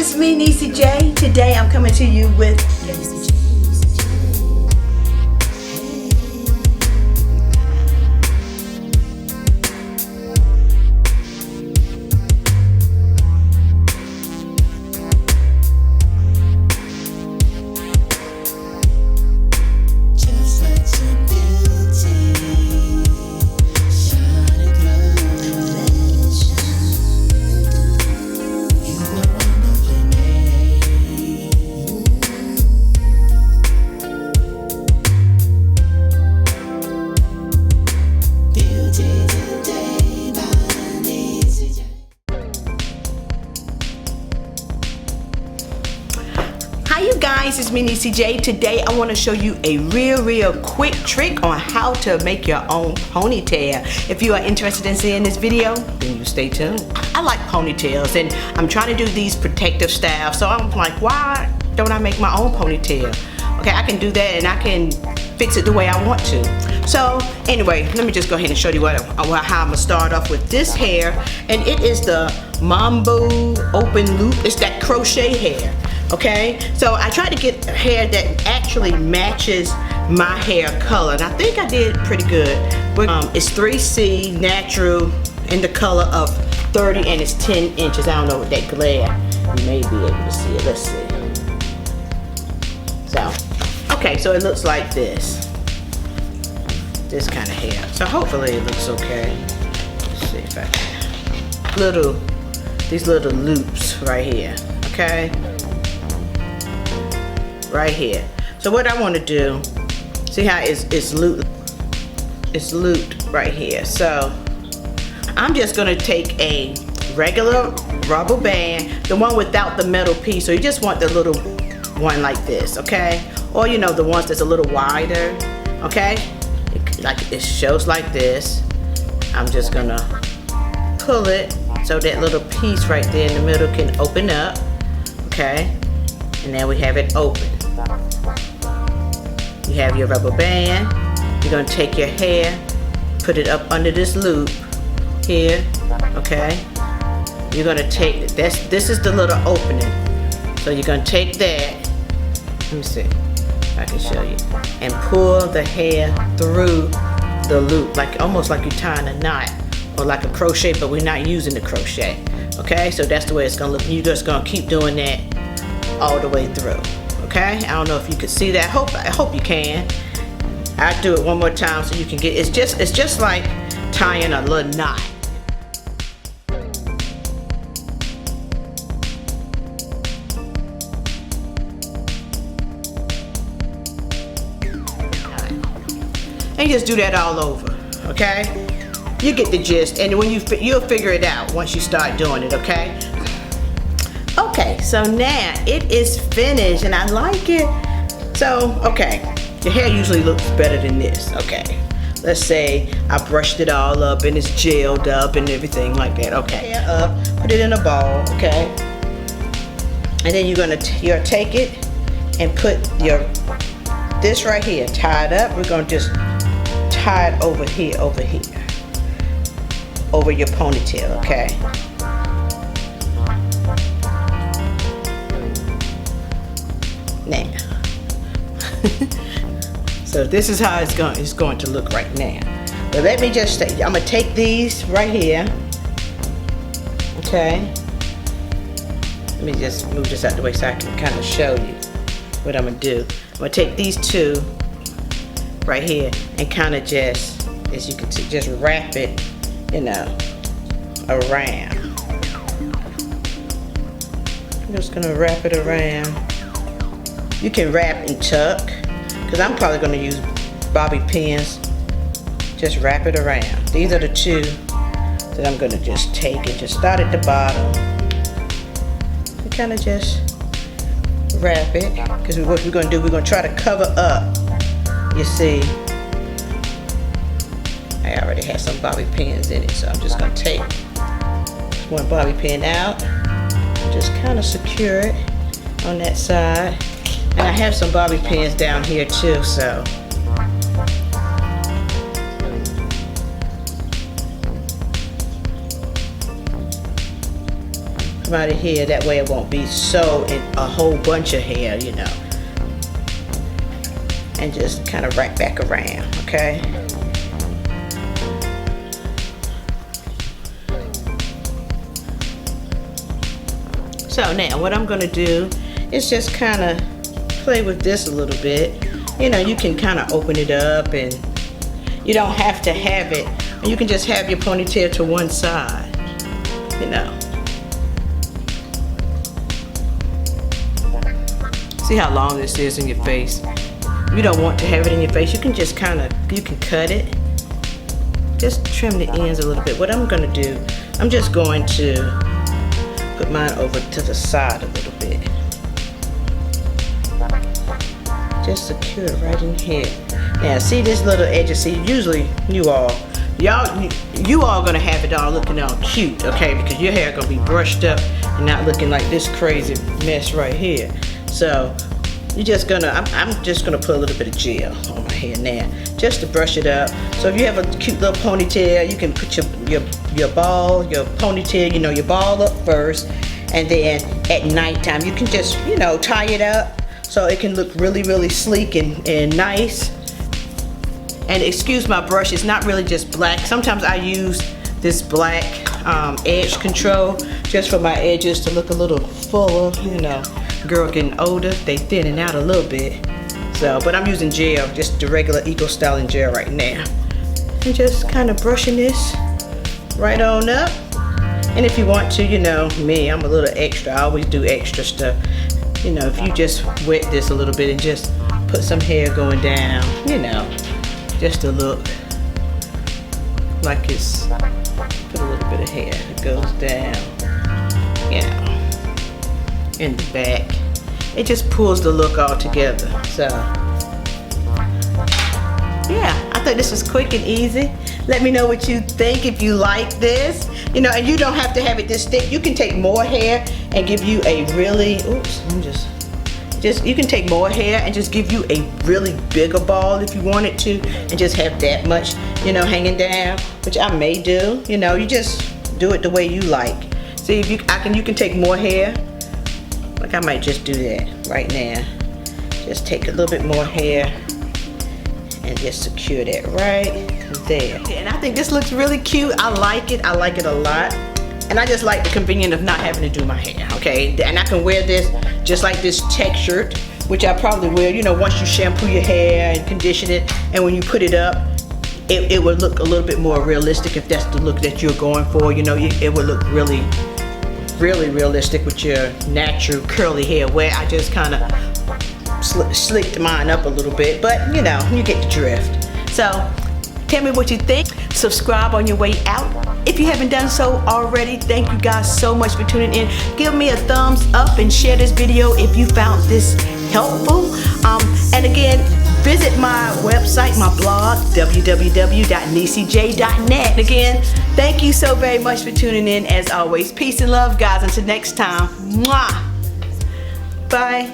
it's me, NeeCJae. Today I'm coming to you with Hi you guys, it's me NeeCJae. Today I want to show you a real quick trick on how to make your own ponytail. If you are interested in seeing this video, then you stay tuned. I like ponytails and I'm trying to do these protective styles, so I'm like, why don't I make my own ponytail? Okay, I can do that and I can fix it the way I want to. So anyway, let me just go ahead and show you how I'm gonna start off with this hair, and it is the mambo open loop. It's that crochet hair. Okay, so I tried to get hair that actually matches my hair color, and I think I did pretty good. It's 3C natural in the color of 30, and it's 10 inches. I don't know what that glare, you may be able to see it. Let's see. So, okay, so it looks like this kind of hair. So hopefully it looks okay. Let's see if I can. These little loops right here. Okay. Right here. So what I want to do, see how it's looped right here. So I'm just going to take a regular rubber band, the one without the metal piece. So you just want the little one like this, okay? Or you know, the ones that's a little wider, okay? It shows like this. I'm just gonna pull it so that little piece right there in the middle can open up, okay? And then we have it open. You have your rubber band. You're going to take your hair, put it up under this loop here, okay? You're going to take this is the little opening. So you're going to take that, let me see if I can show you, and pull the hair through the loop, almost like you're tying a knot or like a crochet, but we're not using the crochet, okay? So that's the way it's going to look. You're just going to keep doing that all the way through. Okay, I don't know if you can see that. I hope you can. I'll do it one more time so you can get. It's just like tying a little knot. And you just do that all over. Okay, you get the gist, and when you'll figure it out once you start doing it. Okay. Okay, so now it is finished and I like it. So, okay, your hair usually looks better than this. Okay, let's say I brushed it all up and it's gelled up and everything like that. Okay, hair up, put it in a ball, okay? And then you'll take it and put this right here, tie it up. We're gonna just tie it over here, over your ponytail, okay? Now, so this is how it's going to look right now. But let me just say, I'm gonna take these right here. Okay. Let me just move this out the way so I can kind of show you what I'm gonna do. I'm gonna take these two right here and kind of just, as you can see, just wrap it, you know, around. I'm just gonna wrap it around. You can wrap and tuck, because I'm probably going to use bobby pins. Just wrap it around. These are the two that I'm going to just take and just start at the bottom. And kind of just wrap it, because what we're going to do, we're going to try to cover up. You see, I already have some bobby pins in it, so I'm just going to take one bobby pin out, just kind of secure it on that side. And I have some bobby pins down here too, so I'm amount of hair. That way it won't be so in a whole bunch of hair, you know. And just kind of wrap back around, okay? So now what I'm gonna do is just kind of play with this a little bit. You know, you can kind of open it up, and you don't have to have it. And you can just have your ponytail to one side, you know. See how long this is in your face? You don't want to have it in your face. You can just kind of, you can cut it. Just trim the ends a little bit. What I'm gonna do, I'm just going to put mine over to the side a little bit. Just secure it right in here. Now see this little edge, see usually you all gonna have it all looking all cute, okay? Because your hair gonna be brushed up and not looking like this crazy mess right here. So you're just gonna, I'm just gonna put a little bit of gel on my hair now, just to brush it up. So if you have a cute little ponytail, you can put your ponytail, you know, your ball up first, and then at nighttime you can just, you know, tie it up so it can look really, really sleek and nice. And excuse my brush, it's not really just black. Sometimes I use this black edge control just for my edges to look a little fuller, you know. Girl getting older, they thinning out a little bit. So, but I'm using gel, just the regular Eco Styling gel right now. And just kind of brushing this right on up. And if you want to, you know, me, I'm a little extra. I always do extra stuff. You know, if you just wet this a little bit and just put some hair going down, you know, just to look like it's, put a little bit of hair that goes down, you know, in the back. It just pulls the look all together. So yeah, I think this is quick and easy. Let me know what you think if you like this. You know, and you don't have to have it this thick. You can take more hair and give you a really, oops, I'm just you can take more hair and just give you a really bigger ball if you wanted to, and just have that much, you know, hanging down, which I may do. You know, you just do it the way you like. See, if you can take more hair. Like I might just do that right now. Just take a little bit more hair and just secure that right there. And I think this looks really cute. I like it a lot. And I just like the convenience of not having to do my hair, okay? And I can wear this just like this tech shirt, which I probably wear, you know, once you shampoo your hair and condition it, and when you put it up, it would look a little bit more realistic if that's the look that you're going for. You know, it would look really realistic with your natural curly hair, where I just kind of slicked mine up a little bit, but you know, you get the drift. So tell me what you think. Subscribe on your way out if you haven't done so already. Thank you guys so much for tuning in. Give me a thumbs up and share this video if you found this helpful. And again, visit my website, my blog, www.NeeCJae.net. Again, thank you so very much for tuning in. As always, peace and love, guys. Until next time, mwah. Bye.